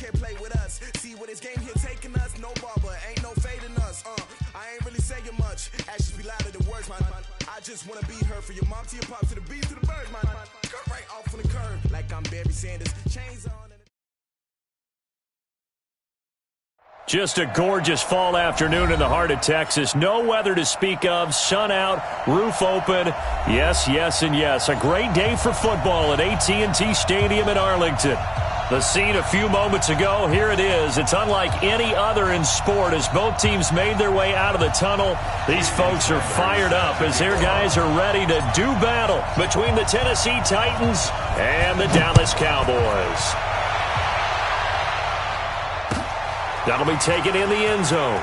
can't play with us. See what this game here taking us? No barber, ain't no fading us. I ain't really saying much. Actions be louder than words, man. I just wanna be heard for your mom to your pop to the beat to the birds, man. Cut right off on the curb like I'm Barry Sanders. Chains on. Just a gorgeous fall afternoon in the heart of Texas. No weather to speak of. Sun out, roof open. Yes, yes, and yes. A great day for football at AT&T Stadium in Arlington. The scene a few moments ago, here it is. It's unlike any other in sport as both teams made their way out of the tunnel. These folks are fired up as their guys are ready to do battle between the Tennessee Titans and the Dallas Cowboys. That'll be taken in the end zone.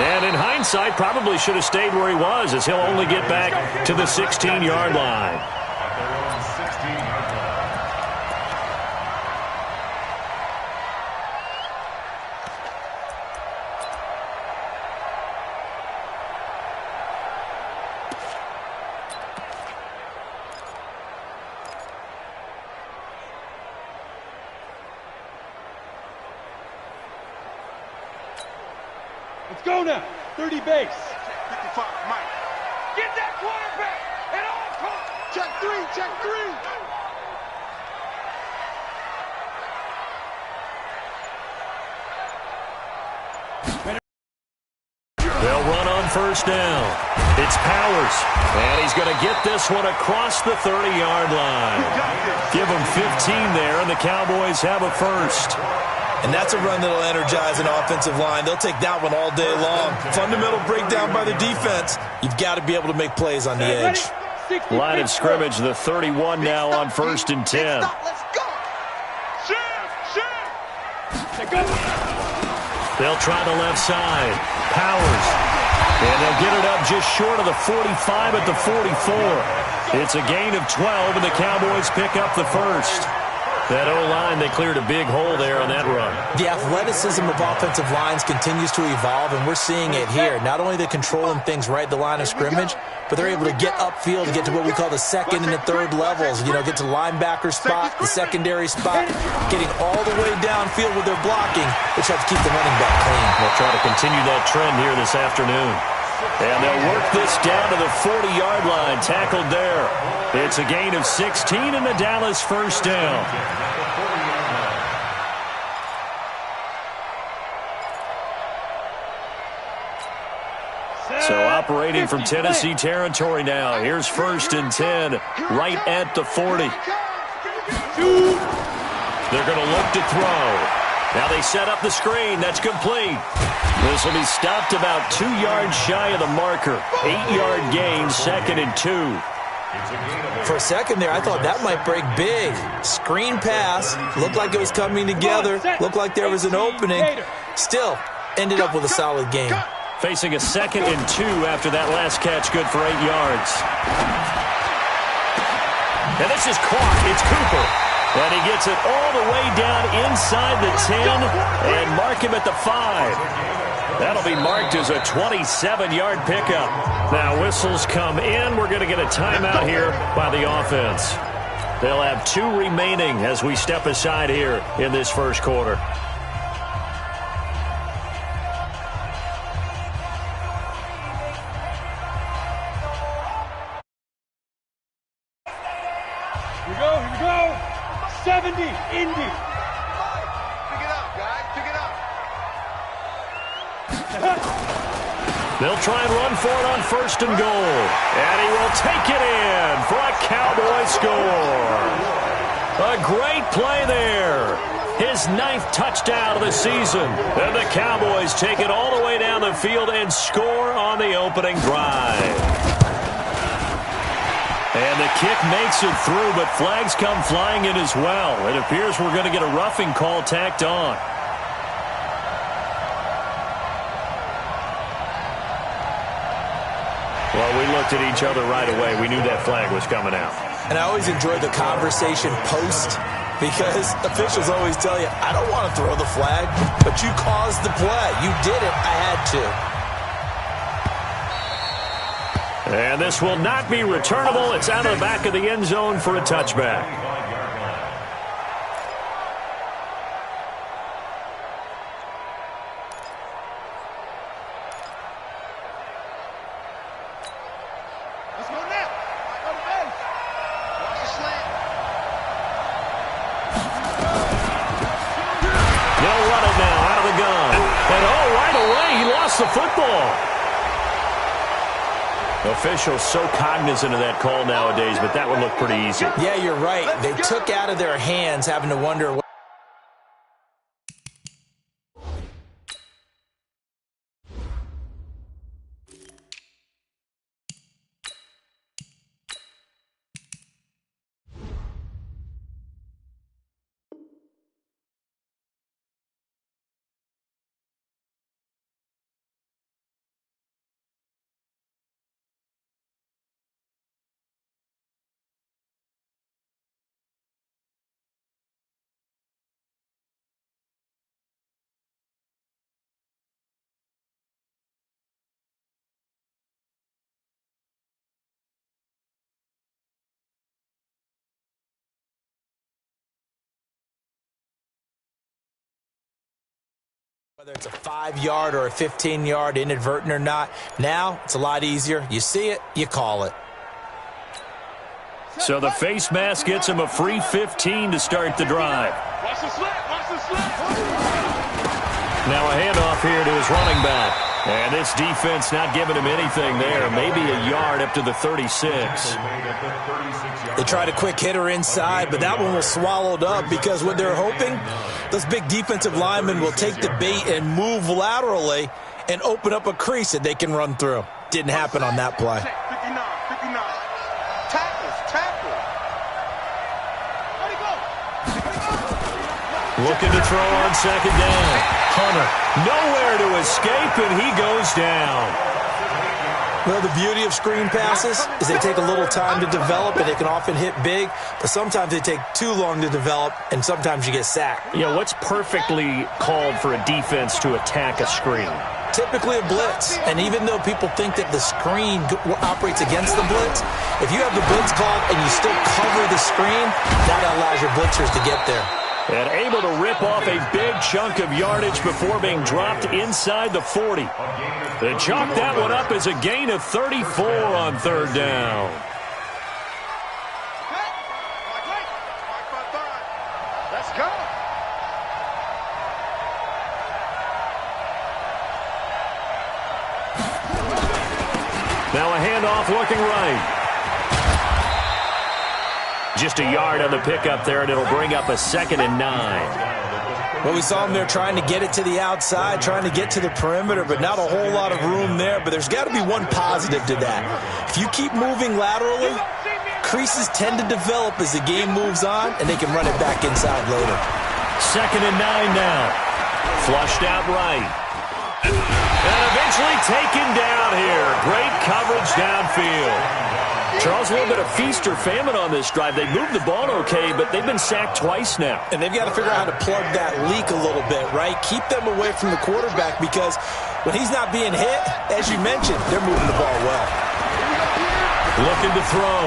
And in hindsight, probably should have stayed where he was as he'll only get back to the 16-yard line. Let's go now. 30 base. 55, Mike. Get that quarterback at all costs. Check three, check three. They'll run on first down. It's Powers. And he's going to get this one across the 30-yard line. Give him 15 there, and the Cowboys have a first. And that's a run that'll energize an offensive line. They'll take that one all day long. Fundamental breakdown by the defense. You've got to be able to make plays on the edge. Line of scrimmage, the 31 now on first and 10. Let's go. They'll try the left side. Powers. And they'll get it up just short of the 45 at the 44. It's a gain of 12, and the Cowboys pick up the first. That O-line, they cleared a big hole there on that run. The athleticism of offensive lines continues to evolve, and we're seeing it here. Not only they're controlling things right at the line of scrimmage, but they're able to get upfield to get to what we call the second and the third levels. You know, get to linebacker spot, the secondary spot, getting all the way downfield with their blocking, which helps keep the running back clean. They'll try to continue that trend here this afternoon. And they'll work this down to the 40-yard line, tackled there. It's a gain of 16 and the Dallas first down. So operating from Tennessee territory now. Here's first and 10, right at the 40. They're going to look to throw. Now they set up the screen. That's complete. This will be stopped about 2 yards shy of the marker. 8-yard gain, second and 2. For a second there, I thought that might break big. Screen pass. Looked like it was coming together. Looked like there was an opening. Still, ended up with a solid game. Facing a second and 2 after that last catch, good for 8 yards. And this is caught. It's Cooper. And he gets it all the way down inside the 10 and mark him at the 5. That'll be marked as a 27-yard pickup. Now whistles come in. We're going to get a timeout here by the offense. They'll have 2 remaining as we step aside here in this first quarter. Here we go. 70, Indy. Pick it up, guys. Pick it up. They'll try and run for it on first and goal. And he will take it in for a Cowboy score. A great play there. His 9th touchdown of the season. And the Cowboys take it all the way down the field and score on the opening drive. And the kick makes it through, but flags come flying in as well. It appears we're going to get a roughing call tacked on. Well, we looked at each other right away. We knew that flag was coming out. And I always enjoy the conversation post because officials always tell you, I don't want to throw the flag, but you caused the play. You did it. I had to. And this will not be returnable. It's out of the back of the end zone for a touchback. lost the football. Officials so cognizant of that call nowadays, but that would look pretty easy. Yeah, you're right. They took out of their hands, having to wonder what. Whether it's a 5-yard or a 15-yard, inadvertent or not, now it's a lot easier. You see it, you call it. So the face mask gets him a free 15 to start the drive. Watch the slip. Watch the slip. Now a handoff here to his running back. And this defense not giving him anything there. Maybe a yard up to the 36. They tried a quick hitter inside, but that one was swallowed up because what they're hoping, those big defensive linemen will take the bait and move laterally and open up a crease that they can run through. Didn't happen on that play. 59. Tackles. Looking to throw on second down. Hunter, nowhere to escape, and he goes down. Well, the beauty of screen passes is they take a little time to develop, and they can often hit big, but sometimes they take too long to develop, and sometimes you get sacked. Yeah, what's perfectly called for a defense to attack a screen? Typically a blitz, and even though people think that the screen operates against the blitz, if you have the blitz called and you still cover the screen, that allows your blitzers to get there. And able to rip off a big chunk of yardage before being dropped inside the 40. They chalk that one up as a gain of 34 on third down. Let's go. Now a handoff looking right. Just a yard on the pickup there, and it'll bring up a 2nd and 9. Well, we saw them there trying to get it to the outside, trying to get to the perimeter, but not a whole lot of room there. But there's got to be one positive to that. If you keep moving laterally, creases tend to develop as the game moves on, and they can run it back inside later. 2nd and 9 now. Flushed out right. And eventually taken down here. Great coverage downfield. Charles, a little bit of feast or famine on this drive. They moved the ball okay, but they've been sacked twice now. And they've got to figure out how to plug that leak a little bit, right? Keep them away from the quarterback because when he's not being hit, as you mentioned, they're moving the ball well. Looking to throw.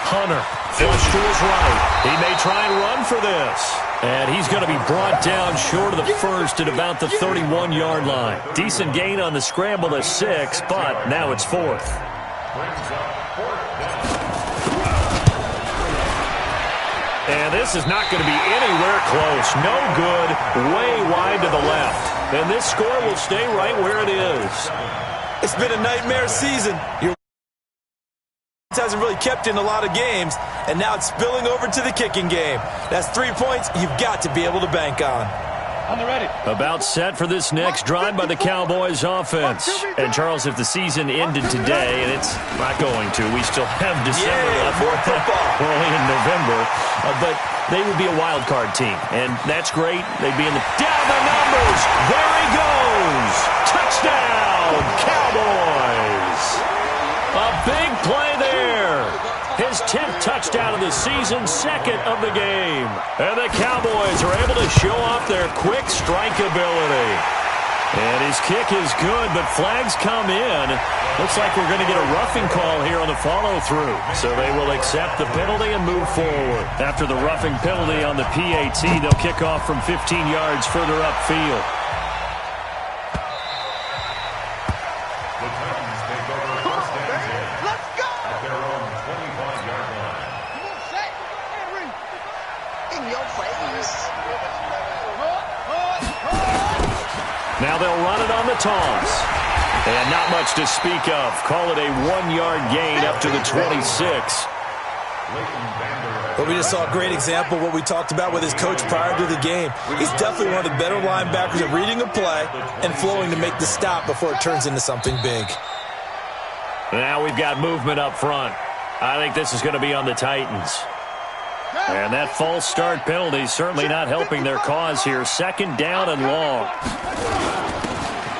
Hunter, flush to his right. He may try and run for this. And he's going to be brought down short of the first at about the 31-yard line. Decent gain on the scramble to 6, but now it's 4th. And this is not going to be anywhere close. No good. Way wide to the left. And this score will stay right where it is. It's been a nightmare season. Your hasn't really kept in a lot of games, and now it's spilling over to the kicking game. That's 3 points you've got to be able to bank on. On the ready. About set for this next drive by the Cowboys offense. And, Charles, if the season ended today, and it's not going to, we still have December left. More football. We're only in November. But they would be a wild card team, and that's great. They'd be in the down the numbers. There he goes. Touchdown, Cowboys. A big play there. His 10th touchdown of the season, 2nd of the game. And the Cowboys are able to show off their quick strike ability. And his kick is good, but flags come in. Looks like we're going to get a roughing call here on the follow-through. So they will accept the penalty and move forward. After the roughing penalty on the PAT, they'll kick off from 15 yards further upfield. Now they'll run it on the toss. And not much to speak of. Call it a 1-yard gain up to the 26. But we just saw a great example of what we talked about with his coach prior to the game. He's definitely one of the better linebackers at reading a play and flowing to make the stop before it turns into something big. Now we've got movement up front. I think this is going to be on the Titans. And that false start penalty is certainly not helping their cause here. 2nd down and long.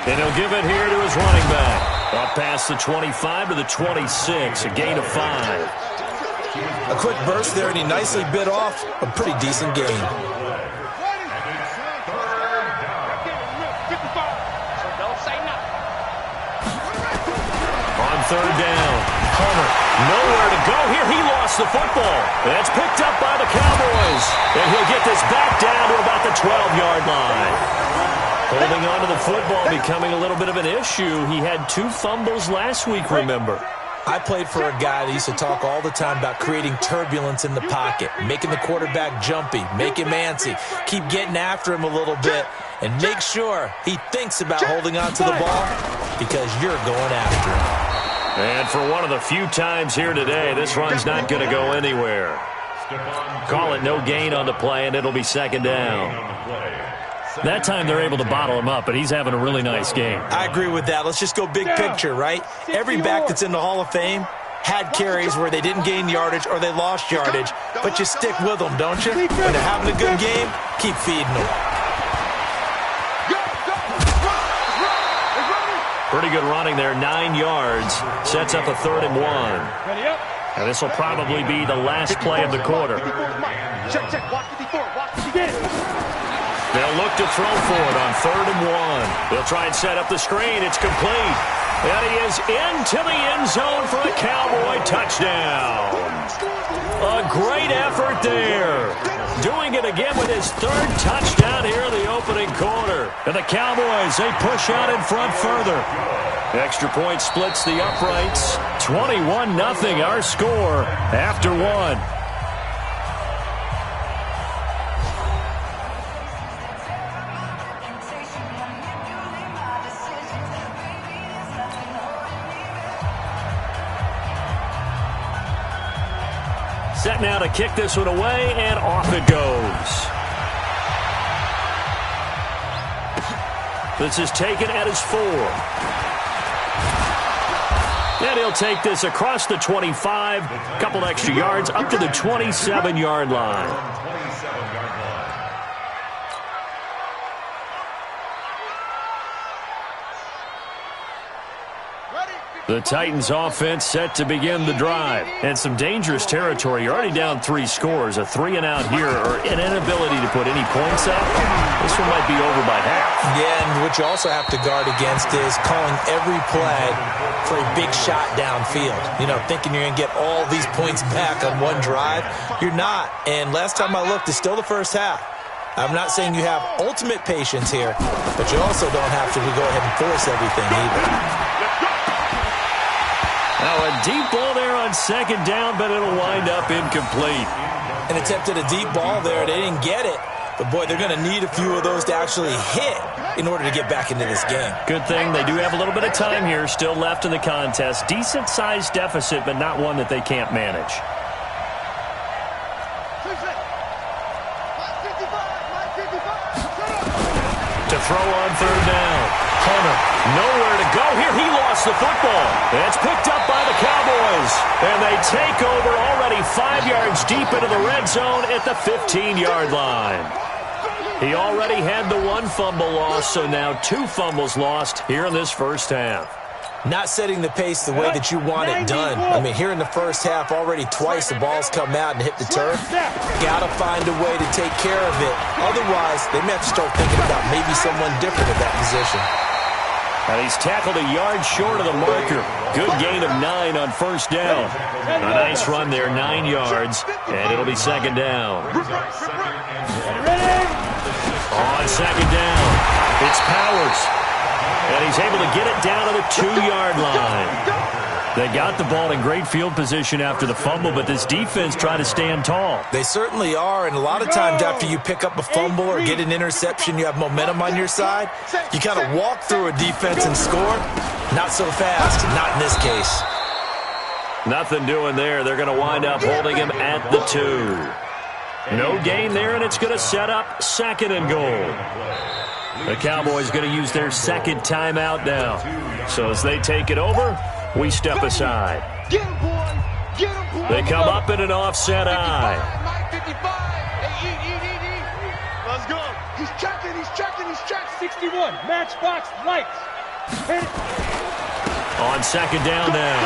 And he'll give it here to his running back. Up past the 25 to the 26, a gain of 5. A quick burst there, and he nicely bit off a pretty decent gain. On 3rd down, Hunter, nowhere to go here. He lost the football. That's picked up by the Cowboys. And he'll get this back down to about the 12-yard line. Holding on to the football becoming a little bit of an issue. He had 2 fumbles last week, remember. I played for a guy that used to talk all the time about creating turbulence in the pocket, making the quarterback jumpy, make him antsy, keep getting after him a little bit, and make sure he thinks about holding on to the ball because you're going after him. And for one of the few times here today, this run's not going to go anywhere. Call it no gain on the play, and it'll be 2nd down. That time they're able to bottle him up, but he's having a really nice game. I agree with that. Let's just go big picture, right? Every back that's in the Hall of Fame had carries where they didn't gain yardage or they lost yardage, but you stick with them, don't you? When they're having a good game, keep feeding them. Pretty good running there, 9 yards. Sets up a 3rd and 1. And this will probably be the last play of the quarter. They'll look to throw for it on 3rd and 1. They'll try and set up the screen. It's complete. And he is into the end zone for a Cowboy touchdown. A great effort there. Doing it again with his 3rd touchdown here in the opening quarter. And the Cowboys, they push out in front further. Extra point splits the uprights. 21-0 our score after 1. Set now to kick this one away, and off it goes. This is taken at his 4. And he'll take this across the 25, a couple extra yards, up to the 27-yard line. The Titans offense set to begin the drive. And some dangerous territory. You're already down 3 scores. A 3-and-out here, or an inability to put any points up. This one might be over by half. Yeah, and what you also have to guard against is calling every play for a big shot downfield. You know, thinking you're going to get all these points back on one drive. You're not. And last time I looked, it's still the first half. I'm not saying you have ultimate patience here, but you also don't have to go ahead and force everything either. Now a deep ball there on 2nd down, but it'll wind up incomplete. An attempt at a deep ball there. They didn't get it. But, boy, they're going to need a few of those to actually hit in order to get back into this game. Good thing they do have a little bit of time here still left in the contest. Decent-sized deficit, but not one that they can't manage. To throw on 3rd down. Hunter, nowhere to go here. He lost the football. It's picked up by the Cowboys. And they take over already 5 yards deep into the red zone at the 15-yard line. He already had the 1 fumble loss, so now 2 fumbles lost here in this first half. Not setting the pace the way that you want it done. I mean, here in the first half, already twice the ball's come out and hit the turf. Got to find a way to take care of it. Otherwise, they may have to start thinking about maybe someone different at that position. And he's tackled a yard short of the marker. Good gain of 9 on 1st down. A nice run there, 9 yards, and it'll be 2nd down. On 2nd down, it's Powers. And he's able to get it down to the 2-yard line. They got the ball in great field position after the fumble, but this defense tried to stand tall. They certainly are, and a lot of times after you pick up a fumble or get an interception, you have momentum on your side. You kind of walk through a defense and score. Not so fast. Not in this case. Nothing doing there. They're going to wind up holding him at the 2. No gain there, and it's going to set up 2nd and goal. The Cowboys going to use their 2nd timeout now. So as they take it over, we step aside. Get him, boy. Get him, boy. They come up in an offset eye. 55. Hey, eat. Let's go. He's checking. 61, matchbox lights. Hit it. On 2nd down now,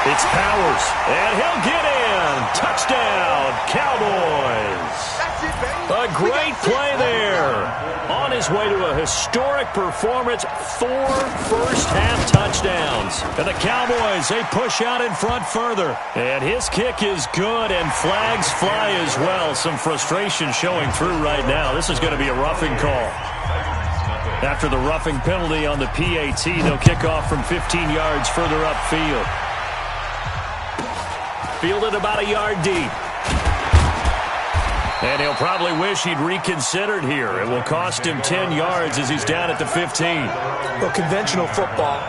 it's Powers, and he'll get in. Touchdown, Cowboys. That's it, baby. A great play there. On his way to a historic performance, 4 first-half touchdowns. And the Cowboys, they push out in front further. And his kick is good, and flags fly as well. Some frustration showing through right now. This is going to be a roughing call. After the roughing penalty on the PAT, they'll kick off from 15 yards further upfield. Fielded about a yard deep. And he'll probably wish he'd reconsidered here. It will cost him 10 yards as he's down at the 15. Well, conventional football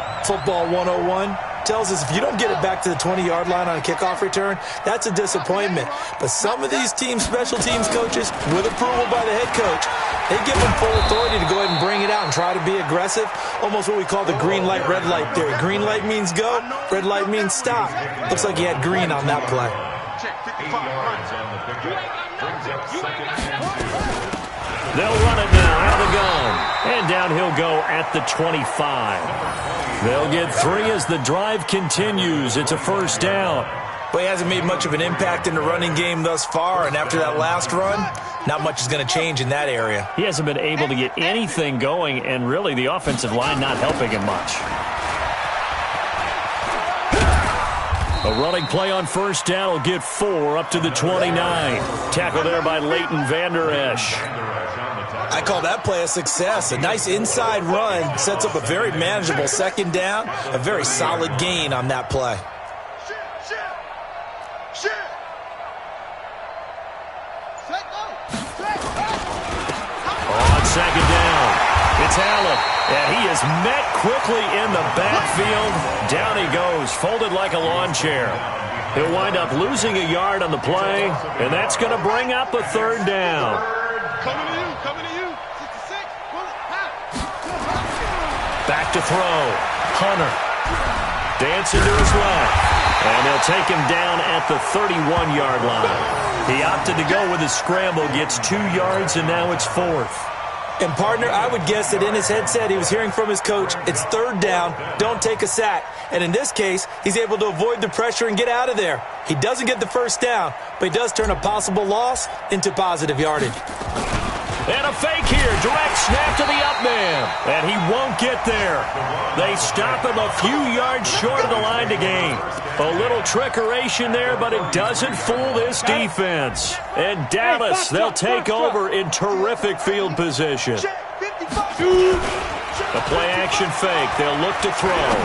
101, tells us if you don't get it back to the 20-yard line on a kickoff return, that's a disappointment. But some of these special teams coaches, with approval by the head coach, they give them full authority to go ahead and bring it out and try to be aggressive. Almost what we call the green light, red light theory. Green light means go, red light means stop. Looks like he had green on that play. They'll run it now out of the gun. And down he'll go at the 25. They'll get 3 as the drive continues. It's a first down. But he hasn't made much of an impact in the running game thus far, and after that last run, not much is going to change in that area. He hasn't been able to get anything going, and really the offensive line not helping him much. A running play on first down will get 4 up to the 29. Tackle there by Leighton Vander Esch. I call that play a success. A nice inside run sets up a very manageable 2nd down, a very solid gain on that play. On 2nd down, it's Allen, and he is met quickly in the backfield. Down he goes, folded like a lawn chair. He'll wind up losing a yard on the play, and that's going to bring up a 3rd down. Coming to you. 66. Back to throw. Hunter. Dancing to his left. And they'll take him down at the 31-yard line. He opted to go with his scramble, gets 2 yards, and now it's 4th. And, partner, I would guess that in his headset he was hearing from his coach, it's 3rd down, don't take a sack. And in this case, he's able to avoid the pressure and get out of there. He doesn't get the first down, but he does turn a possible loss into positive yardage. And a fake here. Direct snap to the up man. And he won't get there. They stop him a few yards short of the line to gain. A little trickeration there, but it doesn't fool this defense. And Dallas, they'll take over in terrific field position. A play-action fake. They'll look to throw.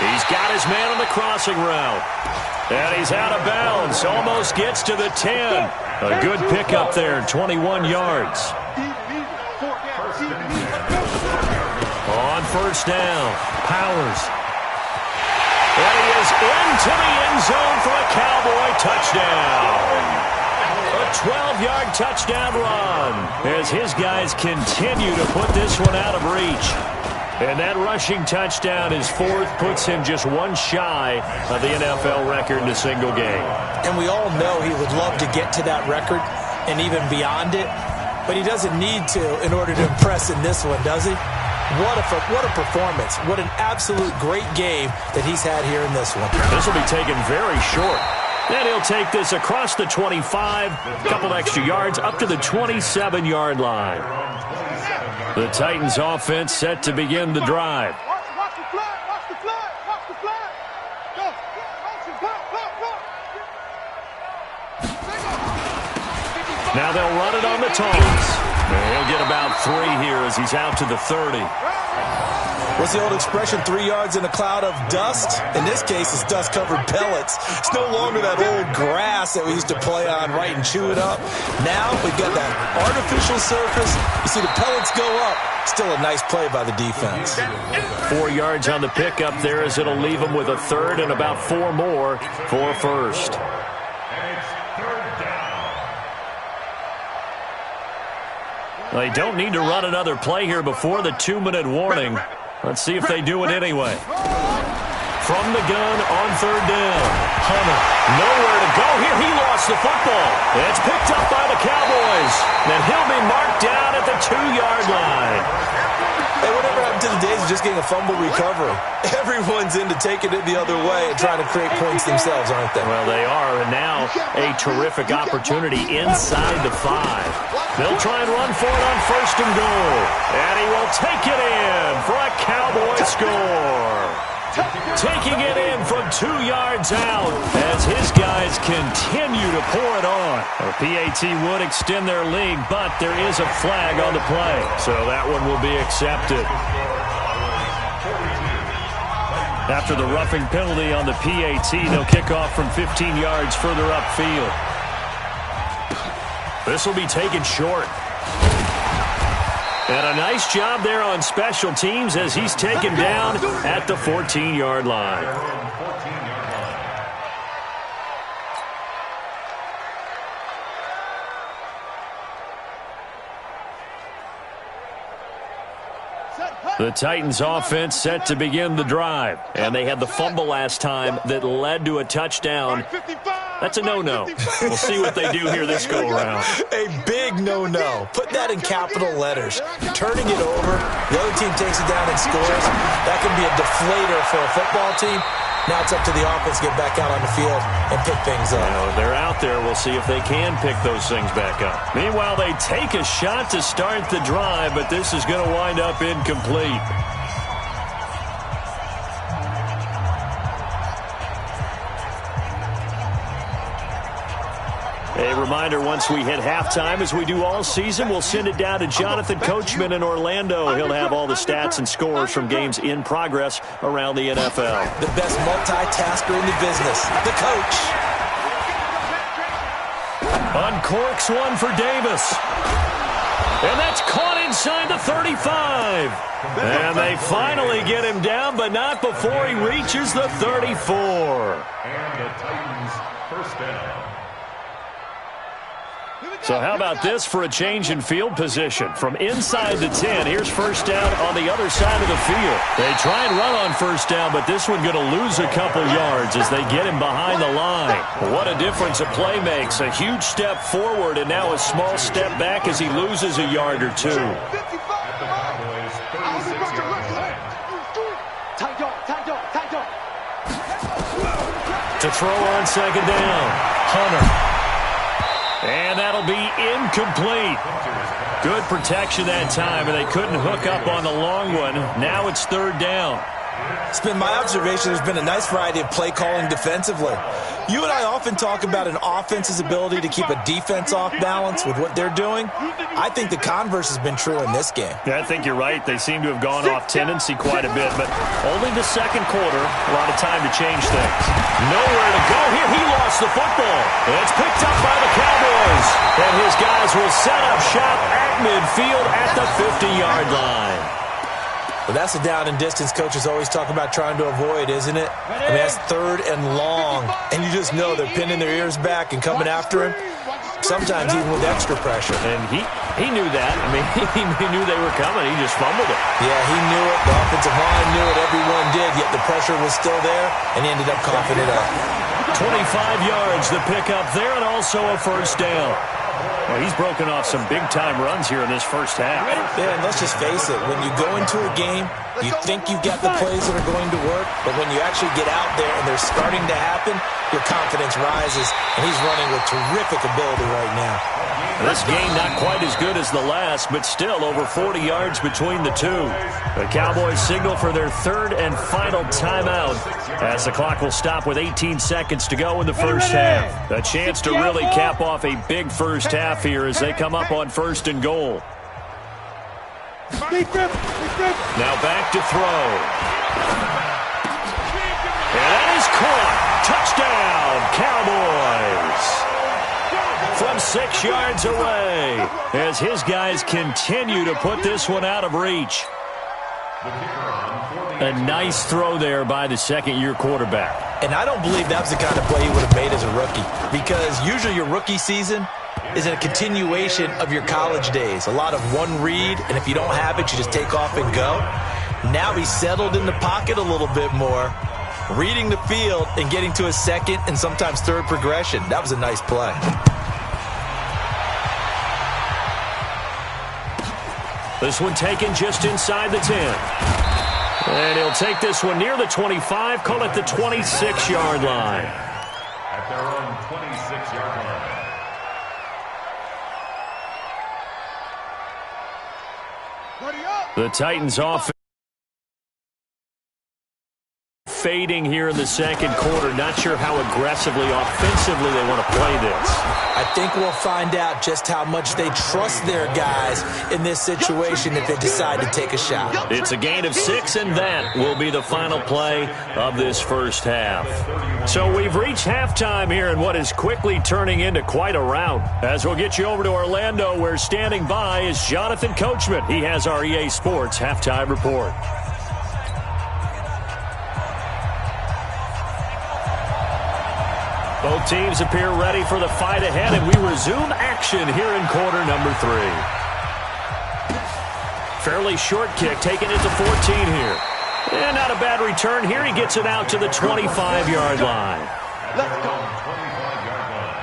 He's got his man on the crossing route. And he's out of bounds. Almost gets to the 10. A good pickup there, 21 yards. On first down, Powers. And he is into the end zone for a Cowboy touchdown. A 12-yard touchdown run as his guys continue to put this one out of reach. And that rushing touchdown is 4th, puts him just 1 shy of the NFL record in a single game. And we all know he would love to get to that record and even beyond it, but he doesn't need to in order to impress in this one, does he? What a performance. What an absolute great game that he's had here in this one. This will be taken very short. And he'll take this across the 25, a couple extra yards, up to the 27-yard line. The Titans offense set to begin the drive. Watch the flag. Go. Now they'll run it on the toss. And he'll get about 3 here as he's out to the 30. What's the old expression, 3 yards in a cloud of dust? In this case, it's dust-covered pellets. It's no longer that old grass that we used to play on, right, and chew it up. Now we've got that artificial surface. You see the pellets go up. Still a nice play by the defense. 4 yards on the pickup there as it'll leave them with a third and about 4 more for first. They don't need to run another play here before the 2-minute warning. Let's see if they do it anyway. From the gun on third down. Hunter, nowhere to go here. He lost the football. It's picked up by the Cowboys. Then he'll be marked down at the 2-yard line. Hey, whatever happened to the days of just getting a fumble recovery? Everyone's into taking it the other way and trying to create points themselves, aren't they? Well, they are, and now a terrific opportunity inside the 5. They'll try and run for it on first and goal. And he will take it in for a Cowboy score. Taking it in from 2 yards out as his guys continue to pour it on. The PAT would extend their lead, but there is a flag on the play, so that one will be accepted. After the roughing penalty on the PAT, they'll kick off from 15 yards further upfield. This will be taken short. And a nice job there on special teams as he's taken down at the 14-yard line. The Titans offense set to begin the drive. And they had the fumble last time that led to a touchdown. That's a no-no. We'll see what they do here this go-around. A big no-no. Put that in capital letters. Turning it over, the other team takes it down and scores. That can be a deflator for a football team. Now it's up to the offense to get back out on the field and pick things up. They're out there. We'll see if they can pick those things back up. Meanwhile, they take a shot to start the drive, but this is going to wind up incomplete. A reminder, once we hit halftime, as we do all season, we'll send it down to Jonathan Coachman in Orlando. He'll have all the stats and scores from games in progress around the NFL. The best multitasker in the business, the coach. Uncorks one for Davis. And that's caught inside the 35. And they finally get him down, but not before he reaches the 34. And the Titans first down. So how about this for a change in field position? From inside the 10, here's first down on the other side of the field. They try and run on first down, but this one going to lose a couple yards as they get him behind the line. What a difference a play makes. A huge step forward and now a small step back as he loses a yard or two. To throw on second down, Hunter. And that'll be incomplete. Good protection that time, and they couldn't hook up on the long one. Now it's third down. It's been my observation there's been a nice variety of play calling defensively. You and I often talk about an offense's ability to keep a defense off balance with what they're doing. I think the converse has been true in this game. Yeah, I think you're right. They seem to have gone off tendency quite a bit, but only the second quarter, a lot of time to change things. Nowhere to go here. He lost the football. It's picked up by the Cowboys. And his guys will set up shop at midfield at the 50-yard line. But that's a down and distance coaches always talk about trying to avoid, isn't it? I mean, that's third and long. And you just know they're pinning their ears back and coming after him, sometimes even with extra pressure. And he knew that. I mean, he knew they were coming. He just fumbled it. Yeah, he knew it. The offensive line knew it. Everyone did, yet the pressure was still there, and he ended up coughing it up. 25 yards, the pickup there, and also a first down. Well, he's broken off some big-time runs here in this first half. Yeah, and let's just face it. When you go into a game, you think you've got the plays that are going to work, but when you actually get out there and they're starting to happen, your confidence rises, and he's running with terrific ability right now. This game not quite as good as the last, but still over 40 yards between the two. The Cowboys signal for their third and final timeout as the clock will stop with 18 seconds to go in the first half. A chance to really cap off a big first half here as they come up on first and goal. Now back to throw. And that is caught. Touchdown, Cowboys. From 6 yards away as his guys continue to put this one out of reach. A nice throw there by the second-year quarterback. And I don't believe that was the kind of play he would have made as a rookie, because usually your rookie season is a continuation of your college days. A lot of one read, and if you don't have it, you just take off and go. Now he's settled in the pocket a little bit more, reading the field and getting to a second and sometimes third progression. That was a nice play. This one taken just inside the 10. And he'll take this one near the 25, call it the 26-yard line. At their own 26-yard line. The Titans offense fading here in the second quarter. Not sure how aggressively, offensively they want to play this. I think we'll find out just how much they trust their guys in this situation if they decide to take a shot. It's a gain of 6, and that will be the final play of this first half. So we've reached halftime here in what is quickly turning into quite a rout. As we'll get you over to Orlando, where standing by is Jonathan Coachman. He has our EA Sports halftime report. Both teams appear ready for the fight ahead, and we resume action here in quarter number 3. Fairly short kick, taking it to 14 here. And not a bad return here. He gets it out to the 25-yard line. Let's go. 25-yard line.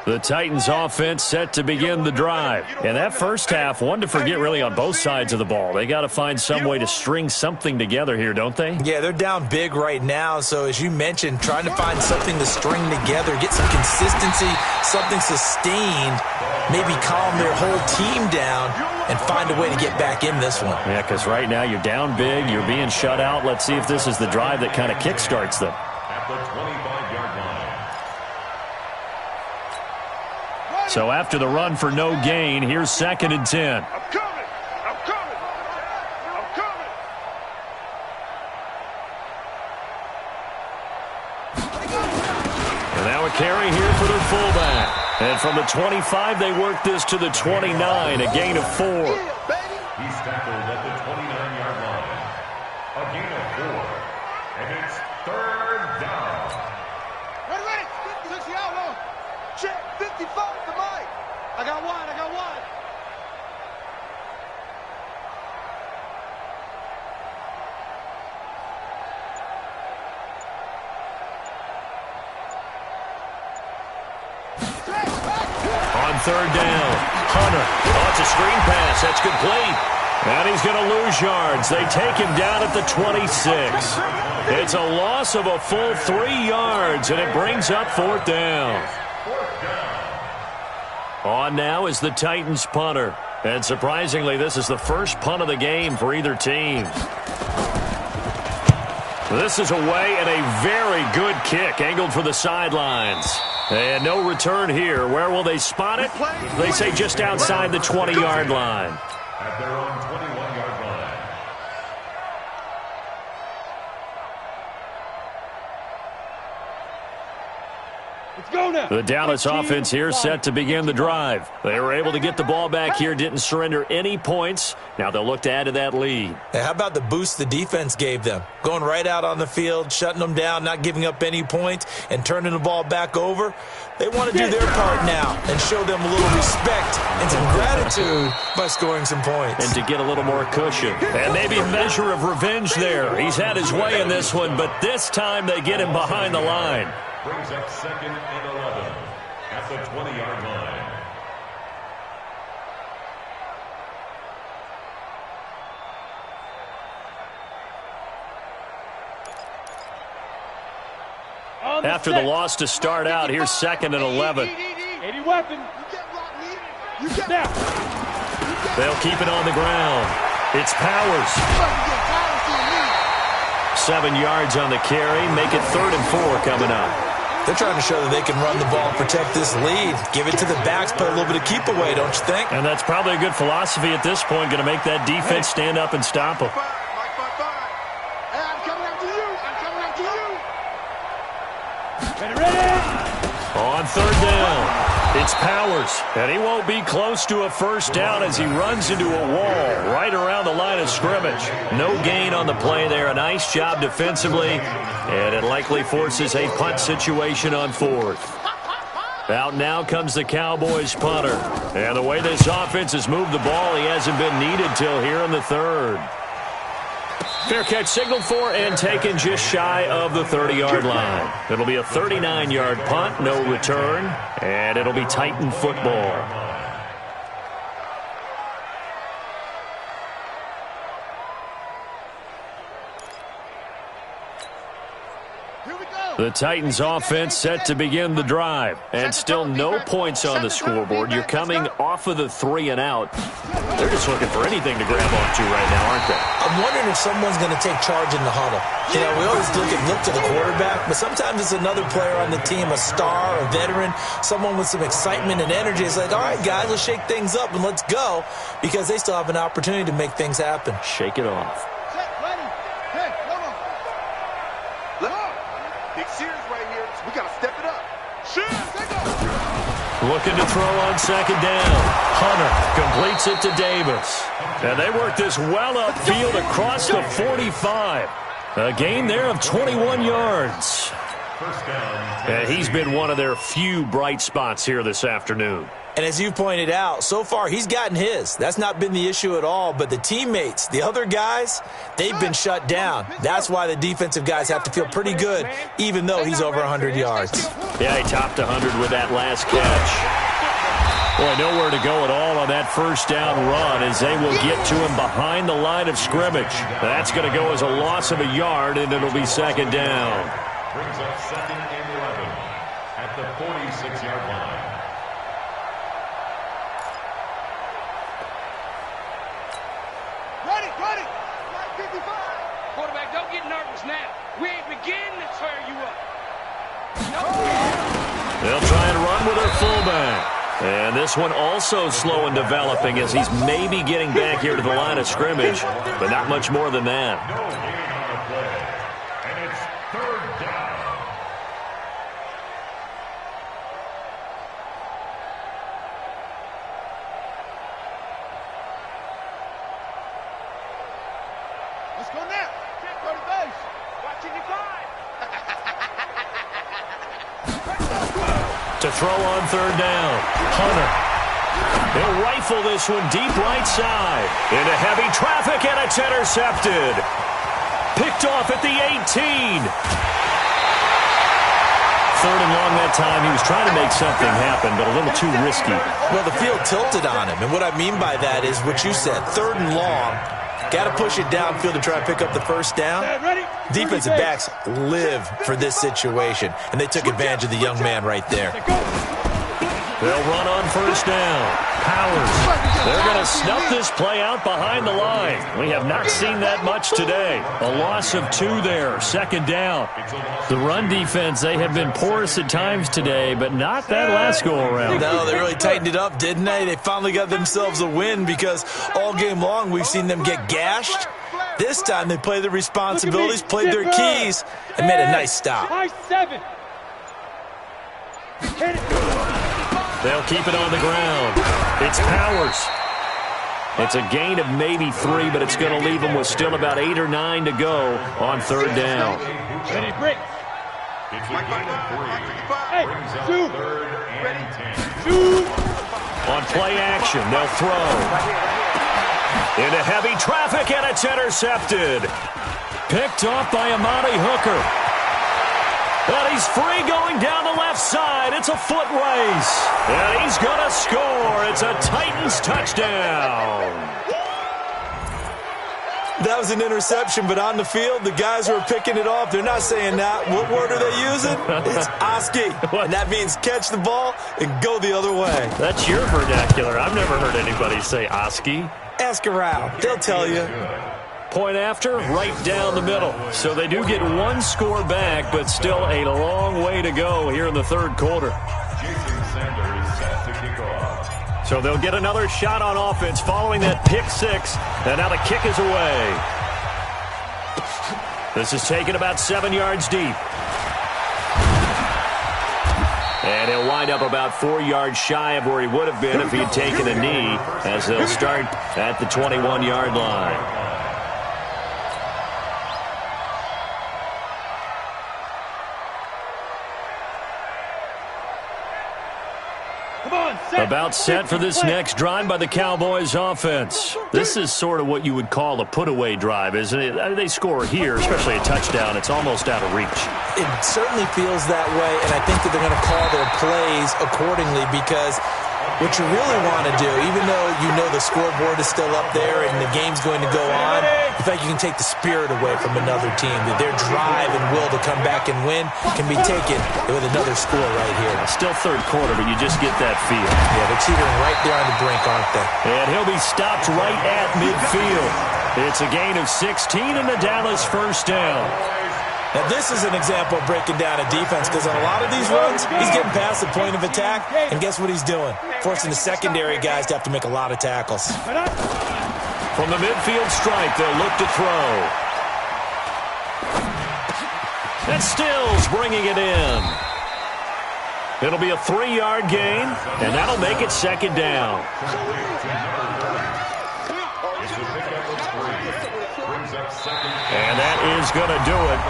The Titans offense set to begin the drive. And that first half, one to forget really on both sides of the ball. They got to find some way to string something together here, don't they? Yeah, they're down big right now. So as you mentioned, trying to find something to string together, get some consistency, something sustained, maybe calm their whole team down and find a way to get back in this one. Yeah, because right now you're down big, you're being shut out. Let's see if this is the drive that kind of kickstarts them. At the 25-yard line. So after the run for no gain, here's 2nd and 10. I'm coming! I'm coming! I'm coming! And now a carry here for their fullback. And from the 25, they work this to the 29, a gain of 4. He's tackled at the 29-yard line. A gain of 4. And it's 3rd down. Ready, 60 out long. Check, 55 to Mike. I got one. On 3rd down, Hunter. Oh, it's a screen pass. That's complete. And he's going to lose yards. They take him down at the 26. It's a loss of a full 3 yards, and it brings up 4th down. On now is the Titans punter. And surprisingly, this is the first punt of the game for either team. This is away, and a very good kick angled for the sidelines. And no return here. Where will they spot it? They say just outside the 20-yard line. At their own 21-yard line. Let's go now. The Dallas offense here set to begin the drive. They were able to get the ball back here, didn't surrender any points. Now they'll look to add to that lead. Hey, how about the boost the defense gave them? Going right out on the field, shutting them down, not giving up any points, and turning the ball back over. They want to do their part now and show them a little respect and some gratitude by scoring some points. And to get a little more cushion. And maybe a measure of revenge there. He's had his way in this one, but this time they get him behind the line. Brings up 2nd and 11 at the 20-yard line. After the loss to start out, here's 2nd and 11. 80 weapon. You can't block me. You can't. Now. They'll keep it on the ground. It's Powers. 7 yards on the carry. Make it 3rd and 4 coming up. They're trying to show that they can run the ball and protect this lead. Give it to the backs, play a little bit of keep away, don't you think? And that's probably a good philosophy at this point. Going to make that defense stand up and stop them. Hey, I'm coming after you. I'm coming after you. Ready. On 3rd down, it's Powers, and he won't be close to a first down as he runs into a wall right around the line of scrimmage. No gain on the play there. A nice job defensively, and it likely forces a punt situation on 4th. Out now comes the Cowboys punter. And the way this offense has moved the ball, he hasn't been needed till here in the 3rd. Fair catch signaled for and taken just shy of the 30-yard line. It'll be a 39-yard punt, no return, and it'll be Titan football. The Titans offense set to begin the drive, and still no points on the scoreboard. You're coming off of the 3 and out. They're just looking for anything to grab onto right now, aren't they? I'm wondering if someone's going to take charge in the huddle. You know, we always look to the quarterback, but sometimes it's another player on the team, a star, a veteran, someone with some excitement and energy. It's like, all right, guys, let's shake things up and let's go, because they still have an opportunity to make things happen. Shake it off. We got to step it up. Looking to throw on 2nd down. Hunter completes it to Davis. And they work this well upfield across the 45. A gain there of 21 yards. And he's been one of their few bright spots here this afternoon. And as you pointed out, so far he's gotten his. That's not been the issue at all. But the teammates, the other guys, they've been shut down. That's why the defensive guys have to feel pretty good, even though he's over 100 yards. Yeah, he topped 100 with that last catch. Boy, nowhere to go at all on that first down run as they will get to him behind the line of scrimmage. That's going to go as a loss of a yard, and it'll be 2nd down. Brings up 2nd and 11 at the 46-yard line. Ready. 55. Quarterback, don't get nervous now. We ain't beginning to tear you up. They'll try and run with their fullback. And this one also slow in developing as he's maybe getting back here to the line of scrimmage, but not much more than that. No gain on the play. And it's 3rd down. Let's go now. Go to base. Watching you fly. To throw on 3rd down, Hunter. He'll rifle this one deep right side. Into heavy traffic, and it's intercepted. Picked off at the 18. 3rd and long that time. He was trying to make something happen, but a little too risky. Well, the field tilted on him, and what I mean by that is what you said, 3rd and long. Got to push it downfield to try and pick up the first down. Defensive backs live for this situation, and they took advantage of the young man right there. They'll run on 1st down. Powers. They're going to snuff this play out behind the line. We have not seen that much today. A loss of 2 there. 2nd down. The run defense, they have been porous at times today, but not that last go-around. No, they really tightened it up, didn't they? They finally got themselves a win because all game long we've seen them get gashed. This time they played their responsibilities, played their keys, and made a nice stop. They'll keep it on the ground. It's Powers. It's a gain of maybe 3, but it's going to leave them with still about 8 or 9 to go on 3rd down. Ready, break. It's a gain of 3. Hey, Brings up 2. 3rd and 10. 2. On play action, they'll throw. Into heavy traffic, and it's intercepted. Picked off by Amani Hooker. And he's free going down the left side. It's a foot race. And he's going to score. It's a Titans touchdown. That was an interception, but on the field, the guys who are picking it off, they're not saying that. What word are they using? It's Oski, and that means catch the ball and go the other way. That's your vernacular. I've never heard anybody say Oski. Ask around. They'll tell you. Point after, right down the middle. So they do get one score back, but still a long way to go here in the third quarter. Jason Sanders set to kick off. So they'll get another shot on offense following that pick six. And now the kick is away. This is taken about 7 yards deep. And he'll wind up about 4 yards shy of where he would have been if he had taken a knee, as they'll start at the 21-yard line. About set for this next drive by the Cowboys offense. This is sort of what you would call a put-away drive, isn't it? They score here, especially a touchdown. It's almost out of reach. It certainly feels that way, and I think that they're going to call their plays accordingly, because what you really want to do, even though you know the scoreboard is still up there and the game's going to go on, in fact, you can take the spirit away from another team. That their drive and will to come back and win can be taken with another score right here. Still third quarter, but you just get that feel. Yeah, they're teetering right there on the brink, aren't they? And he'll be stopped right at midfield. It's a gain of 16 and the Dallas first down. Now, this is an example of breaking down a defense, because on a lot of these runs, he's getting past the point of attack, and guess what he's doing? Forcing the secondary guys to have to make a lot of tackles. From the midfield stripe, they'll look to throw. And Stills bringing it in. It'll be a 3-yard gain, and that'll make it second down. And that is going to do it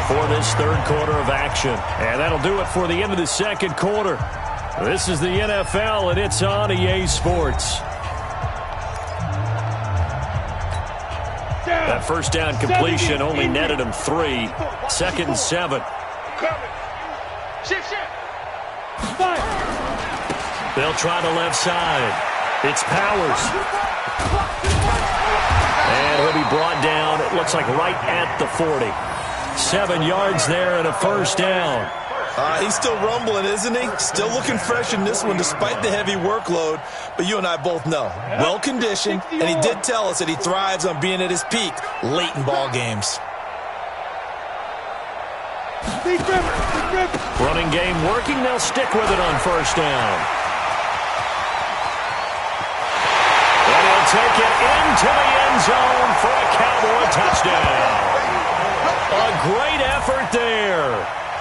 for this third quarter of action. And that'll do it for the end of the second quarter. This is the NFL, and it's on EA Sports. That first down completion only netted him 3. Second and 7. They'll try the left side. It's Powers. And he'll be brought down, it looks like right at the 40. 7 yards there and a first down. He's still rumbling, isn't he? Still looking fresh in this one despite the heavy workload. But you and I both know, well-conditioned, and he did tell us that he thrives on being at his peak late in ball games. Running game working, they'll stick with it on first down. And he'll take it into the end zone for a Cowboy touchdown. A great effort there.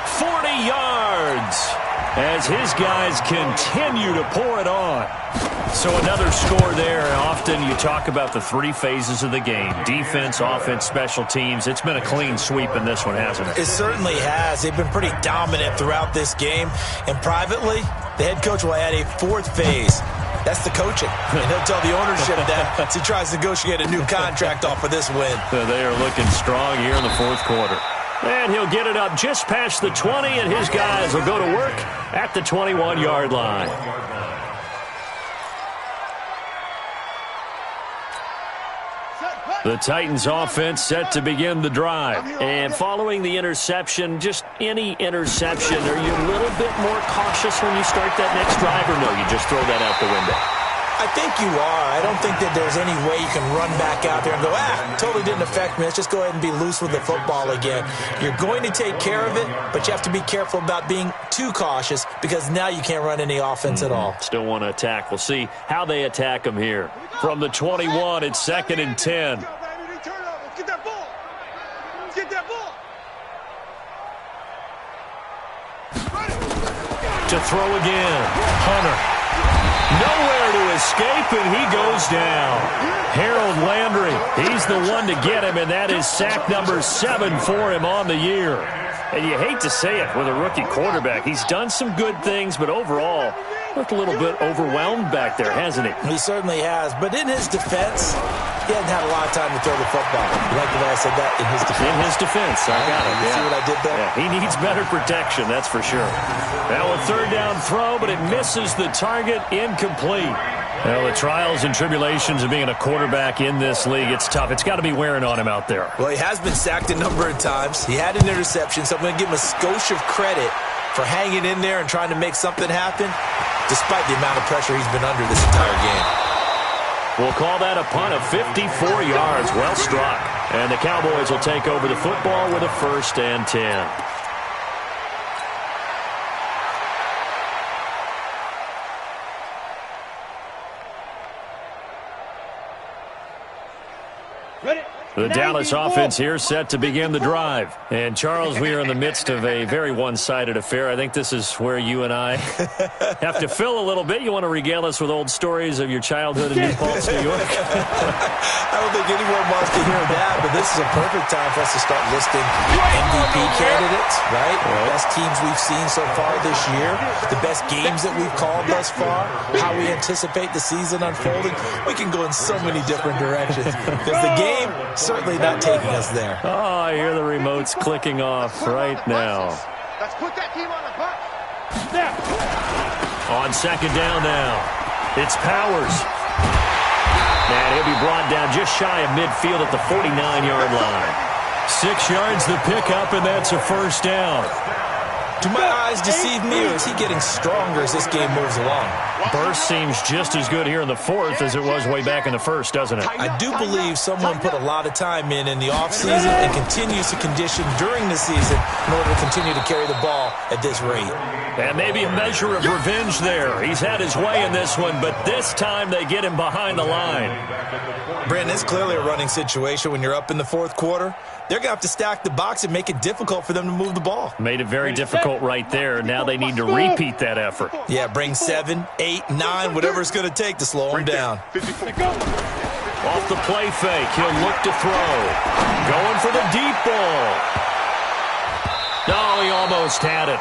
40 yards as his guys continue to pour it on. So another score there. Often you talk about the 3 phases of the game. Defense, offense, special teams. It's been a clean sweep in this one, hasn't it? It certainly has. They've been pretty dominant throughout this game. And privately, the head coach will add a 4th phase. That's the coaching. And he'll tell the ownership that as he tries to negotiate a new contract off of this win. They are looking strong here in the fourth quarter. And he'll get it up just past the 20, and his guys will go to work at the 21-yard line. The Titans offense set to begin the drive. And following the interception, just any interception, are you a little bit more cautious when you start that next drive, or no, you just throw that out the window? I think you are. I don't think that there's any way you can run back out there and go, totally didn't affect me. Let's just go ahead and be loose with the football again. You're going to take care of it, but you have to be careful about being too cautious, because now you can't run any offense at all. Still want to attack. We'll see how they attack them here. From the 21, it's 2nd and 10. Get that ball. Get that ball. To throw again. Hunter. Nowhere to escape, and he goes down. Harold Landry, he's the one to get him, and that is sack number 7 for him on the year. And you hate to say it with a rookie quarterback. He's done some good things, but overall, looked a little bit overwhelmed back there, hasn't he? He certainly has. But in his defense, he hasn't had a lot of time to throw the football. You like the way I said that? In his defense. In his defense. I got it. You see what I did there? Yeah, he needs better protection, that's for sure. Now a 3rd down throw, but it misses the target, incomplete. Well, the trials and tribulations of being a quarterback in this league, it's tough. It's got to be wearing on him out there. Well, he has been sacked a number of times. He had an interception, so I'm going to give him a skosh of credit for hanging in there and trying to make something happen, despite the amount of pressure he's been under this entire game. We'll call that a punt of 54 yards. Well struck. And the Cowboys will take over the football with a 1st and 10. The Dallas offense here set to begin the drive. And, Charles, we are in the midst of a very one-sided affair. I think this is where you and I have to fill a little bit. You want to regale us with old stories of your childhood in New Paltz, New York? I don't think anyone wants to hear that, but this is a perfect time for us to start listing MVP candidates, right? The best teams we've seen so far this year, the best games that we've called thus far, how we anticipate the season unfolding. We can go in so many different directions because the game certainly not taking us there. Oh, I hear the remotes clicking off right now. Let's put that team on the bus. On 2nd down now, it's Powers. And he'll be brought down just shy of midfield at the 49-yard line. 6 yards the pickup, and that's a 1st down. Do my eyes deceive me, or is he getting stronger as this game moves along? Burst seems just as good here in the 4th as it was way back in the 1st, doesn't it? I do believe someone put a lot of time in the offseason and continues to condition during the season in order to continue to carry the ball at this rate. And maybe a measure of revenge there. He's had his way in this one, but this time they get him behind the line. Brandon, it's clearly a running situation when you're up in the 4th quarter. They're going to have to stack the box and make it difficult for them to move the ball. Made it very difficult right there. Now they need to repeat that effort. Yeah, bring 7, 8, 9, whatever it's going to take to slow them down. Off the play fake, he'll look to throw. Going for the deep ball. No, he almost had it.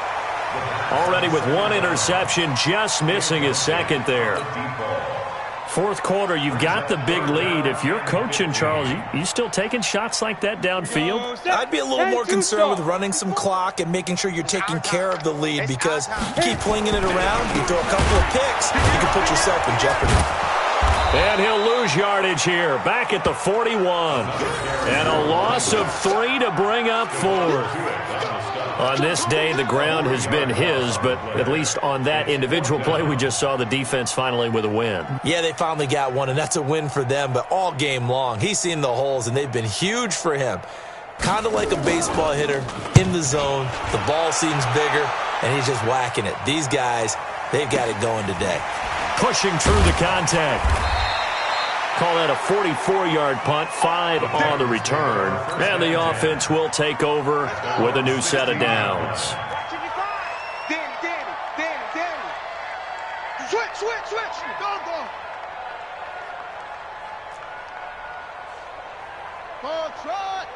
Already with 1 interception, just missing his 2nd there. 4th quarter, you've got the big lead. If you're coaching, Charles, you still taking shots like that downfield? I'd be a little more concerned with running some clock and making sure you're taking care of the lead, because you keep flinging it around, you throw a couple of picks, you can put yourself in jeopardy. And he'll lose yardage here, back at the 41. And a loss of 3 to bring up 4th. On this day, the ground has been his, but at least on that individual play, we just saw the defense finally with a win. Yeah, they finally got one, and that's a win for them, but all game long, he's seen the holes, and they've been huge for him. Kind of like a baseball hitter in the zone. The ball seems bigger, and he's just whacking it. These guys, they've got it going today. Pushing through the contact. Call that a 44-yard punt, 5 on the return. And the offense will take over with a new set of downs. Danny. Switch. Go. Ball trot.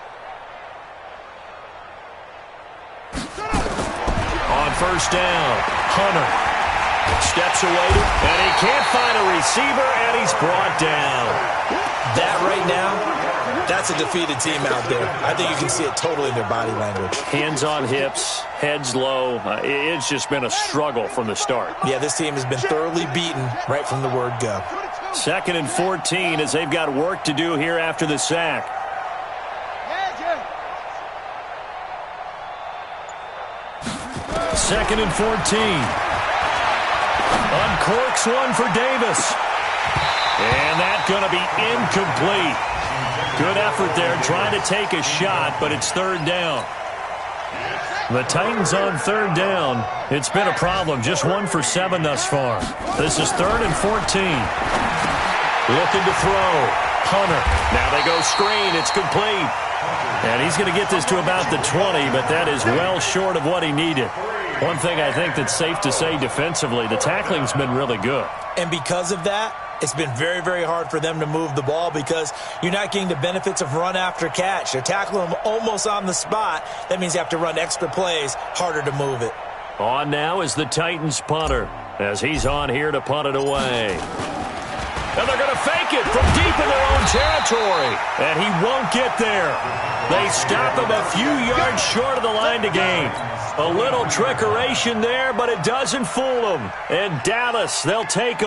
On 1st down, Hunter steps away, and he can't find a receiver, and he's brought down. That right now, that's a defeated team out there. I think you can see it totally in their body language. Hands on hips, heads low. It's just been a struggle from the start. Yeah, this team has been thoroughly beaten right from the word go. 2nd and 14 as they've got work to do here after the sack. 2nd and 14. Uncorks one for Davis. And that's going to be incomplete. Good effort there trying to take a shot, but it's 3rd down. The Titans on 3rd down. It's been a problem. Just 1 for 7 thus far. This is 3rd and 14. Looking to throw. Hunter. Now they go screen. It's complete. And he's going to get this to about the 20, but that is well short of what he needed. One thing I think that's safe to say defensively, the tackling's been really good. And because of that, it's been very, very hard for them to move the ball because you're not getting the benefits of run after catch. They're tackling them almost on the spot. That means you have to run extra plays, harder to move it. On now is the Titans punter as he's on here to punt it away. And they're going to fake it from deep in their own territory. And he won't get there. They stop him a few yards short of the line to gain. A little trickeration there, but it doesn't fool them. And Dallas, they'll take